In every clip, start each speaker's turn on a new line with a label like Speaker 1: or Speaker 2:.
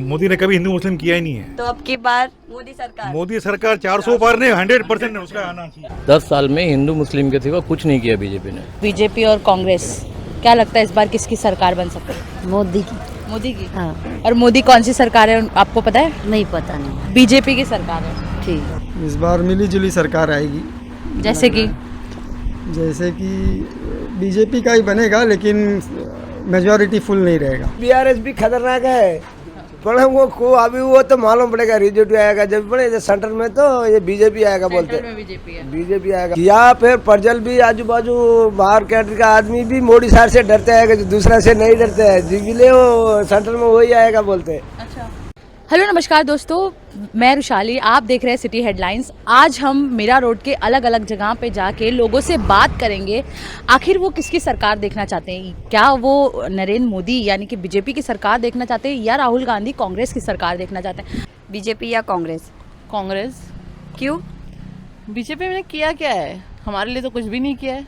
Speaker 1: मोदी ने कभी हिंदू मुस्लिम किया ही नहीं है।
Speaker 2: तो अब की बार मोदी सरकार
Speaker 1: 400 पार नहीं 100% उसका आना चाहिए।
Speaker 3: 10 साल में हिंदू मुस्लिम के सिवा कुछ नहीं किया बीजेपी ने।
Speaker 4: बीजेपी और कांग्रेस, क्या लगता है इस बार किसकी सरकार बन सकती है?
Speaker 5: मोदी की।
Speaker 4: मोदी की।
Speaker 5: हाँ।
Speaker 4: और मोदी कौन सी सरकार है आपको पता है?
Speaker 5: नहीं पता नहीं।
Speaker 4: बीजेपी की सरकार है।
Speaker 5: ठीक।
Speaker 6: इस बार मिली जुली सरकार आएगी।
Speaker 4: जैसे कि
Speaker 6: बीजेपी का ही बनेगा, लेकिन मेजॉरिटी फुल नहीं रहेगा।
Speaker 7: बीआरएस भी खतरनाक है, पर हमको को अभी वो तो मालूम पड़ेगा, रिजल्ट आएगा जब बड़े सेंटर में तो ये बीजेपी आएगा बोलते हैं। बीजेपी आएगा या फिर परजल भी आजू बाजू बाहर कैंट्री का आदमी भी मोदी साहब से डरते हैं, जो दूसरा से नहीं डरते हैं, जिसलिए वो सेंटर में वही आएगा बोलते हैं।
Speaker 4: अच्छा। हेलो नमस्कार दोस्तों, मैं रुशाली, आप देख रहे हैं सिटी हेडलाइंस। आज हम मीरा रोड के अलग अलग जगह पे जाके लोगों से बात करेंगे, आखिर वो किसकी सरकार देखना चाहते हैं। क्या वो नरेंद्र मोदी यानी कि बीजेपी की सरकार देखना चाहते हैं या राहुल गांधी कांग्रेस की सरकार देखना चाहते हैं?
Speaker 2: बीजेपी या कांग्रेस?
Speaker 8: कांग्रेस।
Speaker 2: क्यों?
Speaker 8: बीजेपी ने किया क्या है? हमारे लिए तो कुछ भी नहीं किया है।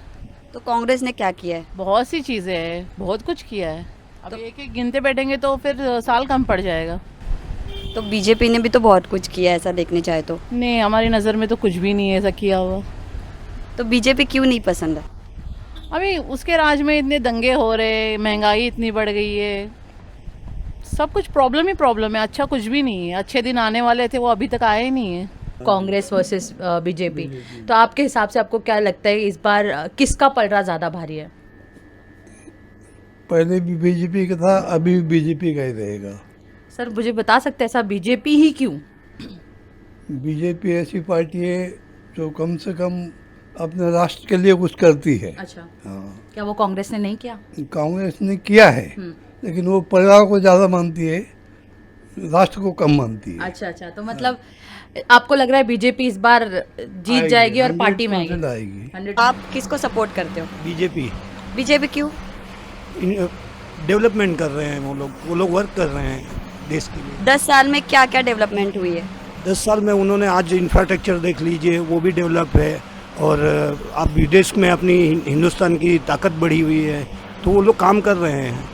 Speaker 2: तो कांग्रेस ने क्या किया है?
Speaker 8: बहुत सी चीज़ें हैं, बहुत कुछ किया है। अब एक एक गिनते बैठेंगे तो फिर साल कम पड़ जाएगा।
Speaker 2: तो बीजेपी ने भी तो बहुत कुछ किया है, ऐसा देखने चाहे तो।
Speaker 8: नहीं, हमारी नज़र में तो कुछ भी नहीं है ऐसा किया हुआ।
Speaker 2: तो बीजेपी क्यों नहीं पसंद है?
Speaker 8: अभी उसके राज में इतने दंगे हो रहे, महंगाई इतनी बढ़ गई है, सब कुछ प्रॉब्लम ही प्रॉब्लम है। अच्छा कुछ भी नहीं है। अच्छे दिन आने वाले थे, वो अभी तक आए ही नहीं है।
Speaker 4: कांग्रेस वर्सेस बीजेपी, तो आपके हिसाब से आपको क्या लगता है इस बार किसका पलड़ा ज़्यादा भारी है?
Speaker 9: पहले भी बीजेपी का था, अभी भी बीजेपी का ही रहेगा।
Speaker 4: सर मुझे बता सकते हैं ऐसा बीजेपी ही क्यों?
Speaker 9: बीजेपी ऐसी पार्टी है जो कम से कम अपने राष्ट्र के लिए कुछ करती है।
Speaker 4: अच्छा।
Speaker 9: हाँ।
Speaker 4: क्या वो कांग्रेस ने नहीं किया?
Speaker 9: कांग्रेस ने किया है, लेकिन वो परिवार को ज़्यादा मानती है, राष्ट्र को कम मानती है।
Speaker 4: अच्छा अच्छा, तो मतलब आपको लग रहा है बीजेपी इस बार जीत जाएगी और पार्टी में आएगी?
Speaker 2: आप किसको सपोर्ट करते हो?
Speaker 10: बीजेपी।
Speaker 2: बीजेपी क्यों?
Speaker 10: डेवलपमेंट कर रहे हैं वो लोग वर्क कर रहे हैं देश के लिए।
Speaker 2: 10 साल में क्या क्या डेवलपमेंट हुई है?
Speaker 10: 10 साल में उन्होंने आज इंफ्रास्ट्रक्चर देख लीजिए, वो भी डेवलप है, और अब विदेश में अपनी हिंदुस्तान की ताकत बढ़ी हुई है, तो वो लोग काम कर रहे हैं।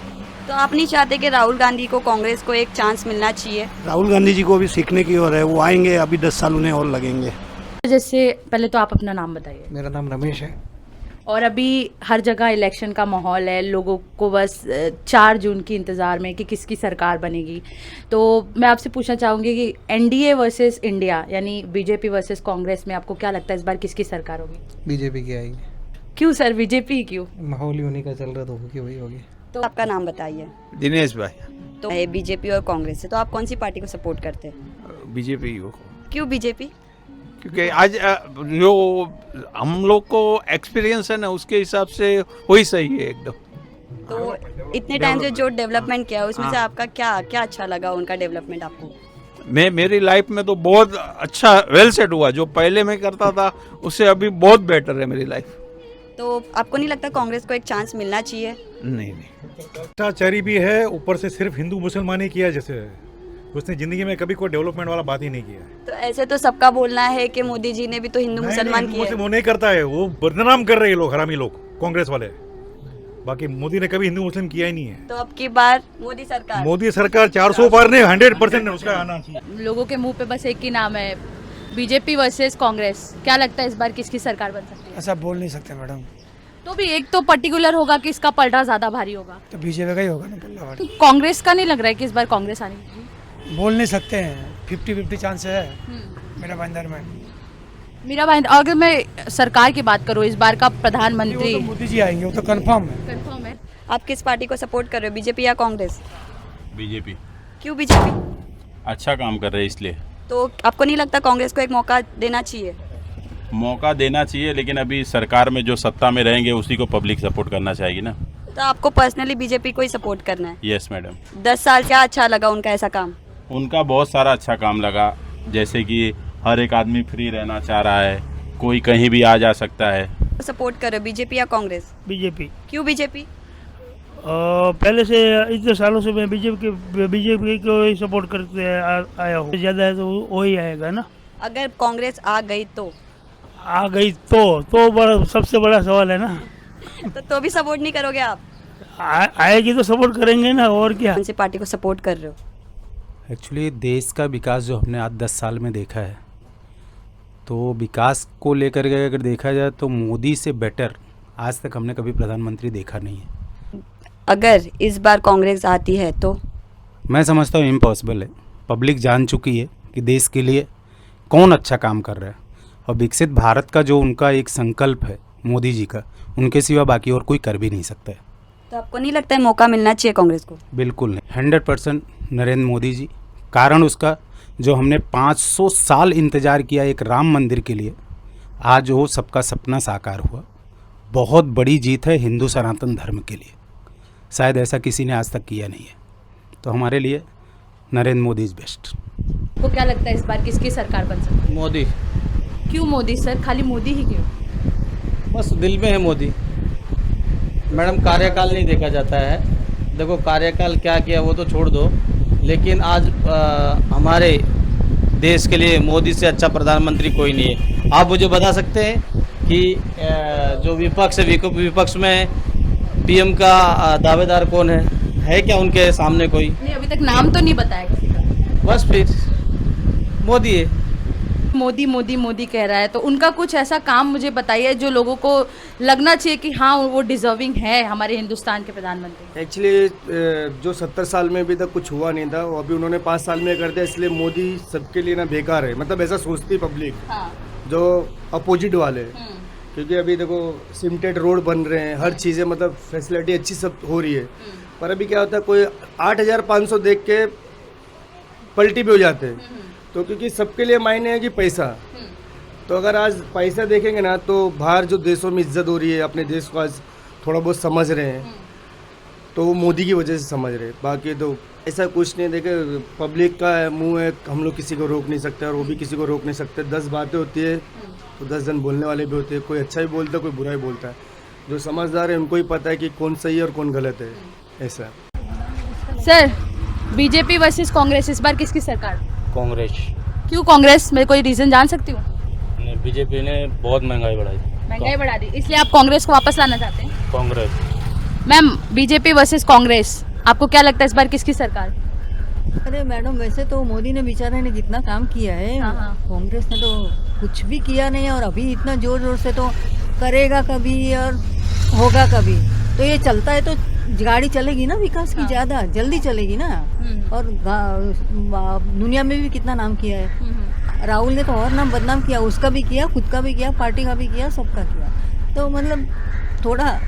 Speaker 2: तो आप नहीं चाहते कि राहुल गांधी को, कांग्रेस को एक चांस मिलना चाहिए?
Speaker 10: राहुल गांधी जी को भी सीखने की ओर है, वो आएंगे, अभी 10 साल उन्हें और लगेंगे।
Speaker 4: जैसे पहले तो आप अपना नाम बताइए।
Speaker 7: मेरा नाम रमेश है।
Speaker 4: और अभी हर जगह इलेक्शन का माहौल है, लोगों को बस 4 जून की इंतज़ार में कि किसकी सरकार बनेगी। तो मैं आपसे पूछना चाहूँगी कि एनडीए वर्सेस इंडिया यानी बीजेपी वर्सेस कांग्रेस में आपको क्या लगता है इस बार किसकी सरकार होगी?
Speaker 7: बीजेपी की आएगी।
Speaker 4: क्यों सर, बीजेपी क्यों?
Speaker 7: माहौल ही उन्हीं का चल रहा, तो होगी वही होगी।
Speaker 2: तो आपका नाम बताइए।
Speaker 11: दिनेश भाई।
Speaker 2: तो बीजेपी और कांग्रेस है, तो आप कौन सी पार्टी को सपोर्ट करते हैं?
Speaker 11: बीजेपी को।
Speaker 2: क्यों बीजेपी?
Speaker 11: क्योंकि आज जो हम लोग को एक्सपीरियंस है ना, उसके हिसाब से वही सही है एकदम।
Speaker 2: तो इतने टाइम से जो डेवलपमेंट किया उसमें से आपका क्या क्या अच्छा लगा उनका डेवलपमेंट आपको?
Speaker 11: मेरी लाइफ में तो बहुत अच्छा वेल सेट हुआ। जो पहले मैं करता था उससे अभी बहुत बेटर है मेरी लाइफ।
Speaker 2: तो आपको नहीं लगता कांग्रेस को एक चांस मिलना चाहिए?
Speaker 11: नहीं।
Speaker 1: भ्रष्टाचारी भी है, ऊपर से सिर्फ हिंदू मुसलमान ही किया, जैसे उसने जिंदगी में कभी कोई डेवलपमेंट वाला बात ही नहीं किया।
Speaker 2: तो ऐसे तो सबका बोलना है कि मोदी जी ने भी तो हिंदू मुसलमान किए।
Speaker 1: वो नहीं करता है, वो बदनाम कर रहे हैं लोग, हरामी लोग, कांग्रेस वाले। बाकी मोदी ने कभी हिंदू मुस्लिम किया ही नहीं है।
Speaker 2: तो अब की बार मोदी सरकार
Speaker 1: 400 पार नहीं 100% उसका आना चाहिए।
Speaker 4: लोगों के मुंह पे बस एक ही नाम है, बीजेपी वर्सेस कांग्रेस। क्या लगता है इस बार किसकी सरकार बन सकती है?
Speaker 7: ऐसा बोल नहीं सकते मैडम।
Speaker 4: तो भी एक तो पर्टिकुलर होगा कि इसका पलड़ा ज्यादा भारी होगा।
Speaker 7: तो बीजेपी का ही होगा ना पल्ला भारी।
Speaker 4: तो कांग्रेस का नहीं लग रहा है कि इस बार कांग्रेस आनी?
Speaker 7: बोल नहीं सकते हैं, 50-50 चांस है मेरा बंदर में।
Speaker 4: मेरा भाई, अगर मैं सरकार की बात करूँ इस बार का प्रधानमंत्री
Speaker 7: तो मोदी जी आएंगे, वो तो कंफर्म है।
Speaker 4: कंफर्म है।
Speaker 2: आप किस पार्टी को सपोर्ट कर रहे हो, बीजेपी या कांग्रेस?
Speaker 12: बीजेपी।
Speaker 2: क्यों बीजेपी?
Speaker 12: अच्छा काम कर रहे हैं इसलिए।
Speaker 2: तो आपको नहीं लगता कांग्रेस को एक मौका देना चाहिए?
Speaker 12: मौका देना चाहिए, लेकिन अभी सरकार में जो सत्ता में रहेंगे उसी को पब्लिक सपोर्ट करना चाहेगी ना।
Speaker 2: तो आपको पर्सनली बीजेपी को ही सपोर्ट करना है?
Speaker 12: Yes madam.
Speaker 2: 10 साल क्या अच्छा लगा उनका ऐसा काम?
Speaker 12: उनका बहुत सारा अच्छा काम लगा, जैसे कि हर एक आदमी फ्री रहना चाह रहा है, कोई कहीं भी आ जा सकता है।
Speaker 2: सपोर्ट करो बीजेपी या कांग्रेस?
Speaker 13: बीजेपी।
Speaker 2: क्यों बीजेपी?
Speaker 13: पहले से इतने सालों से मैं बीजेपी को ही सपोर्ट करते आया हूँ। ज़्यादा है तो वही आएगा ना।
Speaker 2: अगर कांग्रेस आ गई तो
Speaker 13: बड़ा सबसे बड़ा सवाल है ना।
Speaker 2: तो भी सपोर्ट नहीं करोगे आप?
Speaker 13: आएगी तो सपोर्ट करेंगे ना, और क्या।
Speaker 2: कौन सी पार्टी को सपोर्ट कर रहे हो?
Speaker 5: एक्चुअली देश का विकास जो हमने आज 10 साल में देखा है, तो विकास को लेकर के अगर देखा जाए तो मोदी से बेटर आज तक हमने कभी प्रधानमंत्री देखा नहीं है।
Speaker 2: अगर इस बार कांग्रेस आती है तो
Speaker 5: मैं समझता हूँ इम्पॉसिबल है। पब्लिक जान चुकी है कि देश के लिए कौन अच्छा काम कर रहा है, और विकसित भारत का जो उनका एक संकल्प है मोदी जी का, उनके सिवा बाकी और कोई कर भी नहीं सकता है।
Speaker 2: तो आपको नहीं लगता है मौका मिलना चाहिए कांग्रेस को?
Speaker 5: बिल्कुल नहीं, 100% नरेंद्र मोदी जी। कारण उसका जो हमने 500 साल इंतज़ार किया एक राम मंदिर के लिए, आज वो सबका सपना साकार हुआ। बहुत बड़ी जीत है हिंदू सनातन धर्म के लिए, शायद ऐसा किसी ने आज तक किया नहीं है। तो हमारे लिए नरेंद्र मोदी इज़ बेस्ट।
Speaker 4: तो क्या लगता है इस बार किसकी सरकार बन सकती है?
Speaker 3: मोदी।
Speaker 4: क्यों मोदी सर? खाली मोदी ही क्यों?
Speaker 3: बस दिल में है मोदी। मैडम, कार्यकाल नहीं देखा जाता है। देखो कार्यकाल क्या किया वो तो छोड़ दो, लेकिन आज हमारे देश के लिए मोदी से अच्छा प्रधानमंत्री कोई नहीं है। आप मुझे बता सकते हैं कि जो विपक्ष है, विपक्ष में पीएम का दावेदार कौन है क्या उनके सामने कोई?
Speaker 4: नहीं, अभी तक नाम तो नहीं बताया किसी का।
Speaker 3: बस फिर मोदी है।
Speaker 4: मोदी मोदी मोदी कह रहा है, तो उनका कुछ ऐसा काम मुझे बताइए जो लोगों को लगना चाहिए कि हाँ वो डिजर्विंग है हमारे हिंदुस्तान के प्रधानमंत्री।
Speaker 7: एक्चुअली जो 70 साल में अभी तक कुछ हुआ नहीं था, वो अभी उन्होंने 5 साल में कर दिया, इसलिए मोदी सबके लिए ना बेकार है। मतलब ऐसा सोचती पब्लिक,
Speaker 4: हाँ।
Speaker 7: जो अपोजिट वाले, क्योंकि अभी देखो सिमटेड रोड बन रहे हैं, हर चीज़ें मतलब फैसिलिटी अच्छी सब हो रही है, पर अभी क्या होता है कोई 8500 देख के पलटी भी हो जाते हैं। तो क्योंकि सबके लिए मायने है कि पैसा, तो अगर आज पैसा देखेंगे ना तो बाहर जो देशों में इज्जत हो रही है, अपने देश को आज थोड़ा बहुत समझ रहे हैं, तो वो मोदी की वजह से समझ रहे हैं। बाकी तो ऐसा कुछ नहीं। देखे पब्लिक का मुंह है, हम लोग किसी को रोक नहीं सकते और वो भी किसी को रोक नहीं सकते। 10 बातें होती है तो 10 जन बोलने वाले भी होते हैं, कोई अच्छा भी बोलता है कोई बुरा भी बोलता है। जो समझदार है उनको ही पता है कि कौन सही है और कौन गलत है। ऐसा
Speaker 4: सर, बीजेपी वर्सेस कांग्रेस, इस बार किसकी सरकार?
Speaker 3: कांग्रेस।
Speaker 4: क्यों कांग्रेस? मैं कोई रीजन जान सकती हूँ?
Speaker 3: बीजेपी ने बहुत महंगाई बढ़ाई।
Speaker 4: महंगाई बढ़ा दी, इसलिए आप कांग्रेस को वापस लाना चाहते हैं?
Speaker 3: Congress.
Speaker 4: Ma'am, BJP versus Congress, आपको क्या लगता है इस बार किसकी सरकार?
Speaker 14: अरे मैडम, वैसे तो मोदी ने बेचारे ने कितना काम किया है, कांग्रेस ने तो कुछ भी किया नहीं है, और अभी इतना जोर जोर से तो करेगा कभी और होगा कभी। तो ये चलता है तो गाड़ी चलेगी ना विकास की, ज़्यादा जल्दी चलेगी ना। और दुनिया में भी कितना नाम किया है। राहुल ने तो और नाम बदनाम किया, उसका भी किया, खुद का भी किया, पार्टी का भी किया, सबका किया। तो मतलब थोड़ा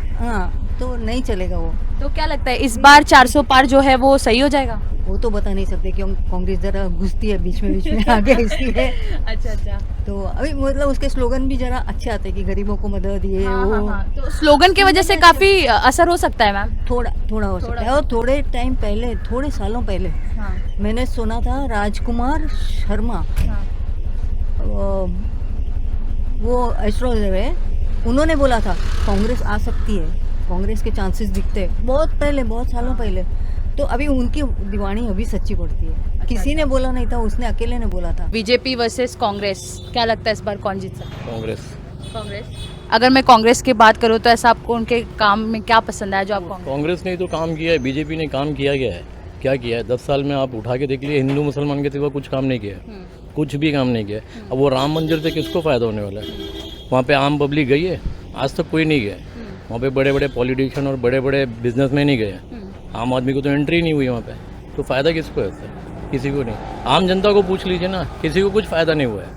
Speaker 14: तो नहीं चलेगा वो।
Speaker 4: तो क्या लगता है इस बार 400 पार जो है वो सही हो जाएगा?
Speaker 14: वो तो बता नहीं सकते क्यों, कांग्रेस जरा घुसती है बीच में आगे इसलिए।
Speaker 4: अच्छा।
Speaker 14: तो अभी मतलब उसके स्लोगन भी जरा अच्छे आते हैं कि गरीबों को मदद ये वो।
Speaker 4: तो स्लोगन की वजह से काफी असर हो सकता है मैम?
Speaker 14: थोड़ा हो सकता है। और थोड़े टाइम पहले, थोड़े सालों पहले मैंने सुना था राजकुमार शर्मा, वो एस्ट्रोलॉजर है, उन्होंने बोला था कांग्रेस आ सकती है, कांग्रेस के चांसेस दिखते हैं। बहुत पहले, बहुत सालों पहले। तो अभी उनकी दीवानी अभी सच्ची पड़ती है। किसी ने बोला नहीं था, उसने अकेले ने बोला था।
Speaker 4: बीजेपी वर्सेस कांग्रेस, क्या लगता है इस बार कौन जीत सकता है?
Speaker 3: कांग्रेस।
Speaker 4: अगर मैं कांग्रेस की बात करूँ तो ऐसा आपको उनके काम में क्या पसंद आया जो आपको?
Speaker 3: कांग्रेस ने तो काम किया है, बीजेपी ने काम किया गया है। क्या किया है 10 साल में? आप उठा के देख लिए, हिंदू मुसलमान के सिवा कुछ काम नहीं किया, कुछ भी काम नहीं किया। अब वो राम मंदिर से किसको फ़ायदा होने वाला है? वहाँ पे आम पब्लिक गई है? आज तक कोई नहीं गया। वहाँ पे बड़े बड़े पॉलिटिशियन और बड़े बड़े बिजनेसमैन ही गए, आम आदमी को तो एंट्री नहीं हुई वहाँ पे। तो फ़ायदा किसको है सर? किसी को नहीं। आम जनता को पूछ लीजिए ना, किसी को कुछ फ़ायदा नहीं हुआ है।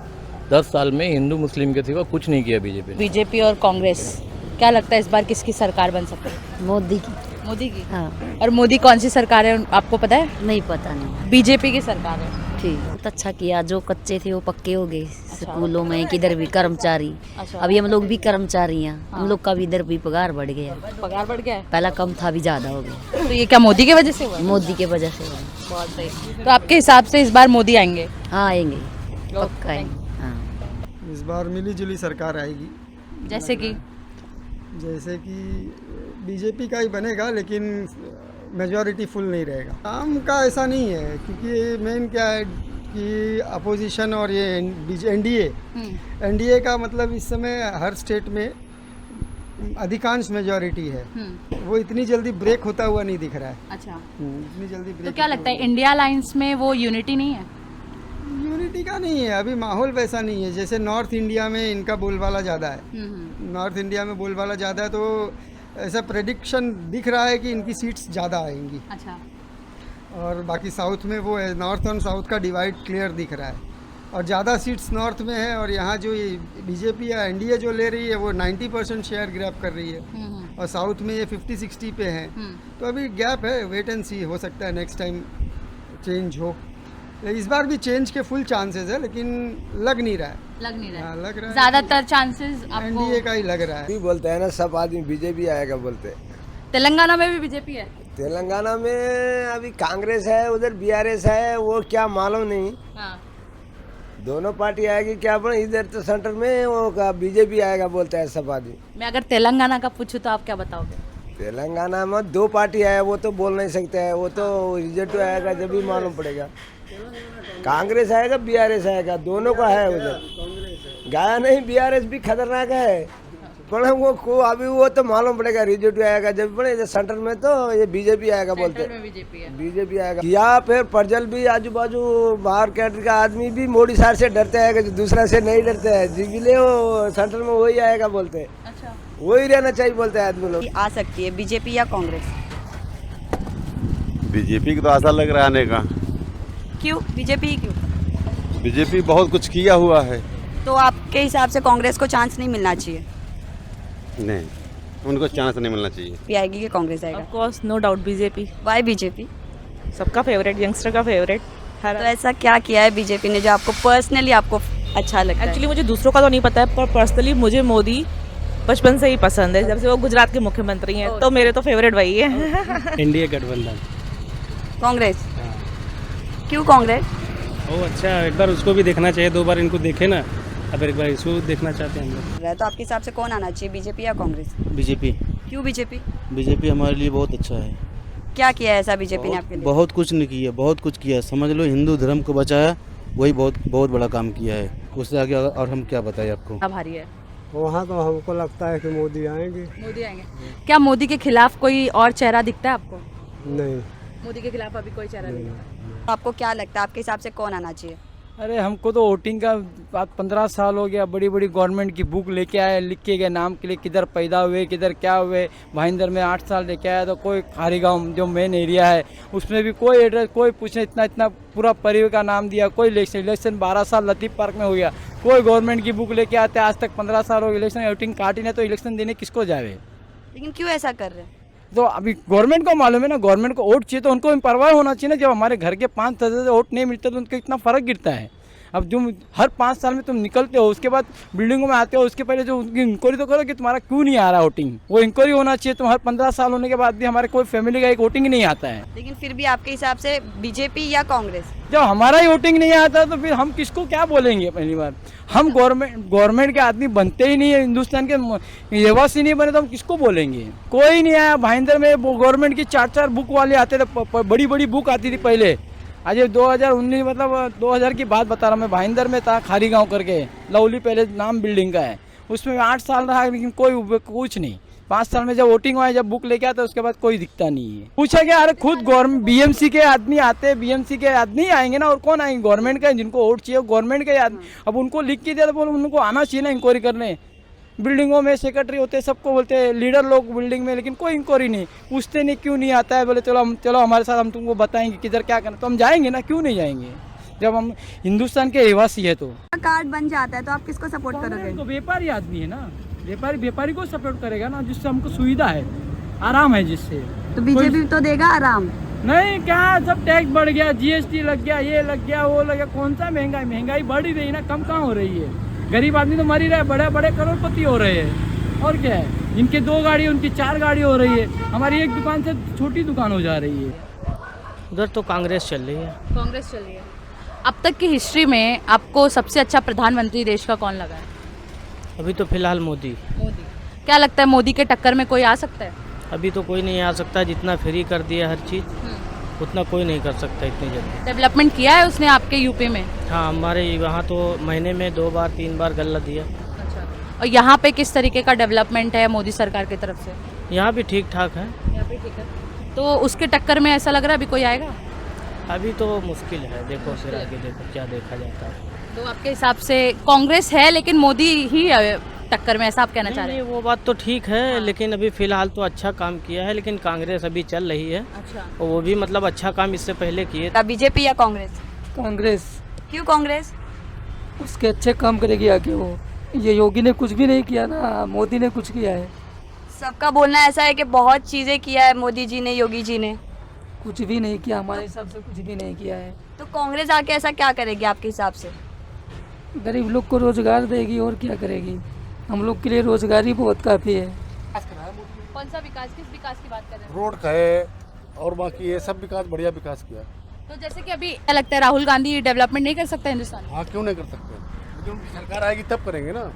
Speaker 3: 10 साल में हिंदू मुस्लिम के सिवा कुछ नहीं किया बीजेपी ने।
Speaker 4: बीजेपी और कांग्रेस, क्या लगता है इस बार किसकी सरकार बन सकती है?
Speaker 14: मोदी की।
Speaker 4: मोदी की?
Speaker 14: हाँ।
Speaker 4: और मोदी कौन सी सरकार है आपको पता है?
Speaker 14: नहीं पता नहीं।
Speaker 4: बीजेपी की सरकार है।
Speaker 14: ठीक, बहुत अच्छा किया। जो कच्चे थे वो पक्के हो गए। स्कूलों में किधर भी कर्मचारी, अभी हम लोग भी कर्मचारी हैं, हम लोग का भी इधर भी पगार बढ़ गया।
Speaker 4: पगार बढ़ गया है?
Speaker 14: पहला कम था, अभी ज्यादा हो गया।
Speaker 4: तो ये क्या मोदी की वजह से हुआ?
Speaker 14: मोदी के वजह से हुआ।
Speaker 4: बहुत सही। तो आपके हिसाब से इस बार मोदी आएंगे?
Speaker 14: हाँ आएंगे, पक्का आएंगे। हाँ,
Speaker 6: इस बार मिली जुली सरकार आएगी।
Speaker 4: जैसे कि
Speaker 6: बीजेपी का ही बनेगा, लेकिन मेजॉरिटी फुल नहीं रहेगा। काम का ऐसा नहीं है, क्योंकि मेन क्या है कि अपोजिशन और ये एनडीए का मतलब इस समय हर स्टेट में अधिकांश मेजॉरिटी है, वो इतनी जल्दी ब्रेक होता हुआ नहीं दिख रहा है।
Speaker 4: अच्छा,
Speaker 6: इतनी जल्दी ब्रेक
Speaker 4: तो क्या लगता है इंडिया अलायंस में वो यूनिटी नहीं है?
Speaker 6: यूनिटी का नहीं है, अभी माहौल वैसा नहीं है। जैसे नॉर्थ इंडिया में इनका बोलबाला ज़्यादा है, नॉर्थ इंडिया में बोलबाला ज़्यादा है, तो ऐसा प्रेडिक्शन दिख रहा है कि इनकी सीट्स ज़्यादा आएंगी।
Speaker 4: अच्छा,
Speaker 6: और बाकी साउथ में वो है, नॉर्थ और साउथ का डिवाइड क्लियर दिख रहा है, और ज़्यादा सीट्स नॉर्थ में है, और यहाँ जो ये बीजेपी या एनडीए जो ले रही है वो 90% शेयर ग्रैब कर रही है, और साउथ में ये 50-60 पे है। तो अभी गैप है, वेट एंड सी, हो सकता है नेक्स्ट टाइम चेंज हो। इस बार भी चेंज के फुल चांसेस है, लेकिन लग नहीं रहा है। लग रहा है
Speaker 4: ज्यादातर चांसेस आपको
Speaker 6: एनडीए का ही लग रहा है।
Speaker 7: बोलते हैं ना, सब आदमी बीजेपी आएगा बोलते।
Speaker 4: तेलंगाना में भी बीजेपी है?
Speaker 7: तेलंगाना में अभी कांग्रेस है, उधर बीआरएस है, वो क्या मालूम नहीं। दोनों पार्टी आएगी क्या, पर इधर तो सेंटर में वो बीजेपी आएगा बोलते हैं सब आदमी।
Speaker 4: मैं अगर तेलंगाना का पूछूं तो आप क्या बताओगे?
Speaker 7: तेलंगाना में 2 पार्टी है, वो तो बोल नहीं सकते हैं, वो तो रिजल्ट आएगा जब भी मालूम पड़ेगा। कांग्रेस आएगा, बीआरएस आएगा, दोनों का है उधर। गाया नहीं, बीआरएस भी खतरनाक है, पर वो को अभी वो तो मालूम पड़ेगा, रिजल्ट आएगा जब पड़े। सेंटर में तो ये बीजेपी आएगा बोलते हैं, बीजेपी आएगा। या फिर परजल भी आजू बाजू बाहर कैडर का आदमी भी मोदी साहब से डरते हैं, दूसरा से नहीं डरते हैं, जिसलिए वो सेंटर में वही आएगा बोलते हैं।
Speaker 4: अच्छा,
Speaker 7: वही रहना चाहिए बोलते हैं आदमी लोग।
Speaker 2: आ सकती है बीजेपी या कांग्रेस?
Speaker 15: बीजेपी की तो आशा लग रहा आने का।
Speaker 2: क्यों बीजेपी? क्यों?
Speaker 15: बीजेपी बहुत कुछ किया हुआ है।
Speaker 2: तो आपके हिसाब से कांग्रेस को चांस नहीं मिलना चाहिए?
Speaker 15: नहीं, उनको चांस नहीं मिलना चाहिए।
Speaker 2: बीजेपी आएगी कि कांग्रेस आएगा?
Speaker 16: Of course, no doubt BJP.
Speaker 2: Why BJP?
Speaker 16: सबका फेवरेट, यंगस्टर का फेवरेट।
Speaker 2: तो ऐसा क्या किया है बीजेपी ने जो आपको पर्सनली आपको अच्छा लगता है?
Speaker 16: एक्चुअली मुझे दूसरों का तो नहीं पता है, पर पर्सनली मुझे मोदी बचपन से ही पसंद है, जब से वो गुजरात के मुख्यमंत्री हैं, तो मेरे तो फेवरेट वही है।
Speaker 17: इंडिया गठबंधन।
Speaker 2: कांग्रेस? क्यों कांग्रेस?
Speaker 17: ओ अच्छा, एक बार उसको भी देखना चाहिए, 2 बार इनको देखे ना, अब एक बार इसको देखना चाहते हैं हम लोग।
Speaker 2: तो आपके हिसाब से कौन आना चाहिए, बीजेपी या कांग्रेस?
Speaker 18: बीजेपी।
Speaker 2: क्यों बीजेपी?
Speaker 18: बीजेपी हमारे लिए बहुत अच्छा है।
Speaker 2: क्या किया है ऐसा बीजेपी ने आपके लिए?
Speaker 18: बहुत कुछ नहीं किया, बहुत कुछ किया, समझ लो हिंदू धर्म को बचाया, वही बहुत बड़ा काम किया है। उससे आगे और हम क्या बताएं आपको।
Speaker 4: भारी है
Speaker 6: वहाँ तो हमको लगता है कि मोदी आएंगे।
Speaker 4: मोदी आएंगे? क्या मोदी के खिलाफ कोई और चेहरा दिखता है आपको?
Speaker 6: नहीं,
Speaker 4: मोदी के खिलाफ अभी कोई चेहरा नहीं दिखता।
Speaker 2: आपको क्या लगता है आपके हिसाब से कौन आना चाहिए?
Speaker 19: अरे हमको तो वोटिंग का बात 15 साल हो गया, बड़ी बड़ी गवर्नमेंट की बुक लेके आए, लिख के गए नाम के लिए, किधर पैदा हुए किधर क्या हुए। भाईंदर में 8 साल लेके आया, तो कोई खारी गाँव जो मेन एरिया है उसमें भी कोई एड्रेस, कोई पूछे, इतना पूरा परिवार का नाम दिया। कोई इलेक्शन 12 साल लतीफ पार्क में हो गया, कोई गवर्नमेंट की बुक लेके आते, आज तक 15 साल हो गए इलेक्शन। वोटिंग कार्ड ही नहीं, तो इलेक्शन देने किसको जावे?
Speaker 2: लेकिन क्यों ऐसा कर रहे हैं?
Speaker 19: तो अभी गवर्नमेंट को मालूम है ना, गवर्नमेंट को वोट चाहिए तो उनको परवाह होना चाहिए ना। जब हमारे घर के 5 सदस्य वोट नहीं मिलते तो उनको इतना फर्क गिरता है। अब जो हर 5 साल में तुम निकलते हो, उसके बाद बिल्डिंगों में आते हो, उसके पहले जो उनकी इंक्वायरी तो करो कि तुम्हारा क्यों नहीं आ रहा वोटिंग। वो इंक्वायरी होना चाहिए। तुम हर 15 साल होने के बाद भी हमारे कोई फैमिली का एक वोटिंग नहीं आता है।
Speaker 2: लेकिन फिर भी आपके हिसाब से बीजेपी या कांग्रेस?
Speaker 19: जब हमारा ही वोटिंग नहीं आता तो फिर हम किसको क्या बोलेंगे? पहली बार हम गवर्नमेंट के आदमी बनते ही नहीं है, हिंदुस्तान के निवासी नहीं बने तो हम किसको बोलेंगे? कोई नहीं आया। भाईंदर में गवर्नमेंट की 4-4 बुक वाले आते थे, बड़ी बड़ी बुक आती थी पहले। आज 2019 मतलब 2000 की बात बता रहा हूँ मैं। भाईंदर में था खारी गांव करके, लवली पहले नाम बिल्डिंग का है, उसमें 8 साल रहा, लेकिन कोई कुछ नहीं। 5 साल में जब वोटिंग हुआ, जब बुक लेके आता उसके बाद कोई दिखता नहीं है। पूछा गया, अरे खुद गवर्नमेंट बीएमसी के आदमी आते, बीएमसी के आदमी आएंगे ना, और कौन आएंगे? गवर्नमेंट का, जिनको वोट चाहिए गवर्नमेंट के आदमी। अब उनको लिख के दिया तो बोलो उनको आना चाहिए ना इंक्वायरी करने। बिल्डिंगों में सेक्रेटरी होते, सबको बोलते हैं लीडर लोग बिल्डिंग में, लेकिन कोई इंक्वायरी नहीं, पूछते नहीं क्यों नहीं आता है। बोले चलो हमारे साथ, हम तुमको बताएंगे किधर क्या करना। तो हम जाएंगे ना, क्यों नहीं जाएंगे जब हम हिंदुस्तान के रहवासी है। तो
Speaker 2: कार्ड बन जाता है तो आप किसको सपोर्ट करोगे?
Speaker 19: तो व्यापारी आदमी है ना, व्यापारी को सपोर्ट करेगा ना, जिससे हमको सुविधा है, आराम है जिससे।
Speaker 2: तो बीजेपी तो देगा आराम?
Speaker 19: नहीं, क्या सब टैक्स बढ़ गया, जीएसटी लग गया, ये लग गया, वो लग गया। कौन सा महंगाई बढ़ ही रही ना, कम कहाँ हो रही है? गरीब आदमी तो मर ही रहे, बड़े बड़े करोड़पति हो रहे हैं। और क्या है, जिनके 2 गाड़ी उनकी 4 गाड़ी हो रही है, हमारी एक दुकान से छोटी दुकान हो जा रही है।
Speaker 16: उधर तो कांग्रेस चल रही है।
Speaker 4: कांग्रेस चल रही है। अब तक की हिस्ट्री में आपको सबसे अच्छा प्रधानमंत्री देश का कौन लगा है?
Speaker 16: अभी तो फिलहाल मोदी।
Speaker 4: क्या लगता है मोदी के टक्कर में कोई आ सकता है?
Speaker 16: अभी तो कोई नहीं आ सकता, जितना फ्री कर दिया हर चीज़ उतना कोई नहीं कर सकता इतनी जल्दी।
Speaker 4: डेवलपमेंट किया है उसने आपके यूपी में?
Speaker 16: हाँ, हमारे वहाँ तो महीने में 2 बार 3 बार गल्ला दिया।
Speaker 4: अच्छा, और यहाँ पे किस तरीके का डेवलपमेंट है मोदी सरकार की तरफ से?
Speaker 17: यहाँ भी ठीक ठाक है।
Speaker 4: यहाँ पे ठीक है। तो उसके टक्कर में ऐसा लग रहा है अभी कोई आएगा?
Speaker 17: अभी तो मुश्किल है, देखो फिर आगे देखो क्या देखा जाता है।
Speaker 4: तो आपके हिसाब से कांग्रेस है लेकिन मोदी ही टक्कर में, ऐसा आप कहना चाह रहे हैं?
Speaker 17: वो बात तो ठीक है, लेकिन अभी फिलहाल तो अच्छा काम किया है, लेकिन कांग्रेस अभी चल रही है।
Speaker 4: अच्छा।
Speaker 17: और वो भी मतलब अच्छा काम इससे पहले किए।
Speaker 2: बीजेपी या कांग्रेस?
Speaker 20: कांग्रेस।
Speaker 2: क्यों कांग्रेस?
Speaker 20: उसके अच्छे काम करेगी आगे वो। ये योगी ने कुछ भी नहीं किया ना, मोदी ने कुछ किया है।
Speaker 2: सबका बोलना ऐसा है कि बहुत चीजें किया है मोदी जी ने, योगी जी ने।
Speaker 20: कुछ भी नहीं किया, हमारे हिसाब से कुछ भी नहीं किया है।
Speaker 2: तो कांग्रेस आके ऐसा क्या करेगी आपके हिसाब से?
Speaker 20: गरीब लोग को रोजगार देगी और क्या करेगी। हम लोग के लिए रोजगार ही बहुत काफ़ी है।
Speaker 4: कौन सा विकास, किस विकास की बात कर रहे हैं?
Speaker 21: रोड का है और बाकी ये सब विकास, बढ़िया विकास किया।
Speaker 4: तो जैसे कि अभी क्या लगता है राहुल गांधी डेवलपमेंट नहीं कर सकता हिंदुस्तान?
Speaker 21: हाँ, क्यों नहीं कर सकते, लेकिन उनकी सरकार आएगी तब करेंगे ना।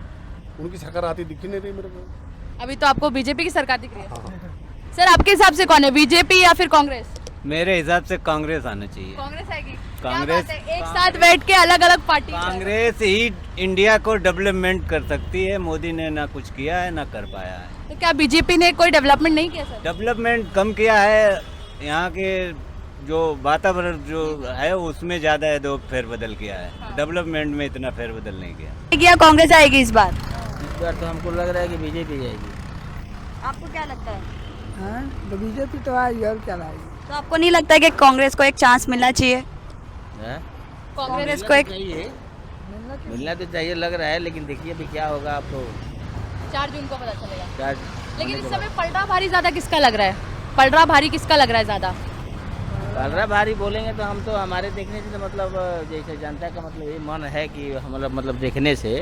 Speaker 21: उनकी सरकार आती दिख ही नहीं रही मेरे को।
Speaker 4: अभी तो आपको बीजेपी की सरकार दिख रही है। सर आपके हिसाब से कौन है, बीजेपी या फिर कांग्रेस?
Speaker 22: मेरे हिसाब से कांग्रेस आना चाहिए।
Speaker 4: कांग्रेस आएगी?
Speaker 22: कांग्रेस
Speaker 4: क्या बात है? एक साथ बैठ के अलग अलग पार्टी।
Speaker 22: कांग्रेस ही इंडिया को डेवलपमेंट कर सकती है। मोदी ने ना कुछ किया है ना कर पाया है।
Speaker 4: तो क्या बीजेपी ने कोई डेवलपमेंट नहीं किया सर?
Speaker 22: डेवलपमेंट कम किया है। यहाँ के जो वातावरण जो है उसमें ज्यादा है, दो फेरबदल किया है। डेवलपमेंट में इतना फेरबदल नहीं किया।
Speaker 2: कांग्रेस आएगी इस बार?
Speaker 17: इस बार तो हमको लग रहा है कि बीजेपी जाएगी।
Speaker 2: आपको क्या लगता है?
Speaker 20: तो बीजेपी तो आएगी और क्या लाएगी।
Speaker 2: तो आपको नहीं लगता है कि कांग्रेस को एक चांस मिलना चाहिए? कांग्रेस को एक
Speaker 17: मिलना तो चाहिए लग रहा है, लेकिन देखिए अभी क्या होगा। आप तो
Speaker 4: 4 जून को पता चलेगा। लेकिन इस समय पलड़ा भारी ज्यादा किसका लग रहा है? पलड़ा भारी किसका लग रहा है ज्यादा?
Speaker 17: पलड़ा भारी बोलेंगे तो हम तो हमारे देखने से तो मतलब जैसे जनता का मतलब ये मन है कि मतलब देखने से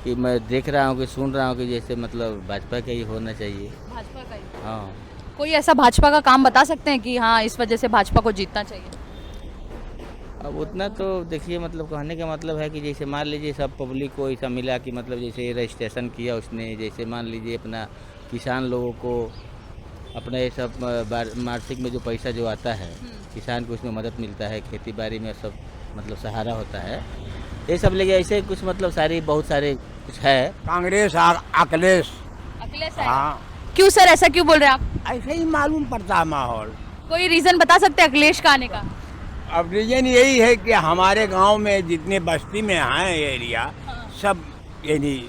Speaker 17: कि मैं देख रहा हूँ कि सुन रहा हूँ कि जैसे मतलब भाजपा का ही होना चाहिए।
Speaker 4: भाजपा का ही?
Speaker 22: हाँ।
Speaker 4: कोई ऐसा भाजपा का काम बता सकते हैं कि हाँ इस वजह से भाजपा को जीतना चाहिए?
Speaker 17: अब उतना तो देखिए मतलब कहने का मतलब है कि जैसे मान लीजिए सब पब्लिक को ऐसा मिला कि मतलब जैसे रजिस्ट्रेशन किया उसने, जैसे मान लीजिए अपना किसान लोगों को अपना ये सब मासिक में जो पैसा जो आता है किसान को उसमें मदद मिलता है, खेती बाड़ी में सब मतलब सहारा होता है, ये सब लेके ऐसे कुछ मतलब सारी बहुत सारे कुछ है।
Speaker 10: कांग्रेस अखिलेश।
Speaker 4: अखिलेश हाँ। क्यों सर, ऐसा क्यों बोल रहे हैं आप?
Speaker 10: ऐसे ही मालूम पड़ता है माहौल।
Speaker 4: कोई रीजन बता सकते हैं अखिलेश का आने का?
Speaker 10: अब रीजन यही है कि हमारे गांव में जितने बस्ती में हैं एरिया सब यानी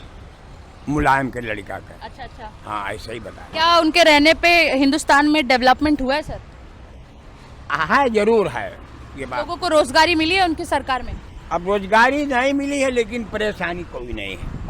Speaker 10: मुलायम के लड़का का।
Speaker 4: अच्छा अच्छा।
Speaker 10: हाँ ऐसा ही बताया।
Speaker 4: क्या उनके रहने पे हिंदुस्तान में डेवलपमेंट हुआ है सर?
Speaker 10: है, जरूर है। ये बात
Speaker 4: लोगों को रोजगारी मिली है उनकी सरकार में?
Speaker 10: अब रोजगारी नहीं मिली है लेकिन परेशानी कोई नहीं है।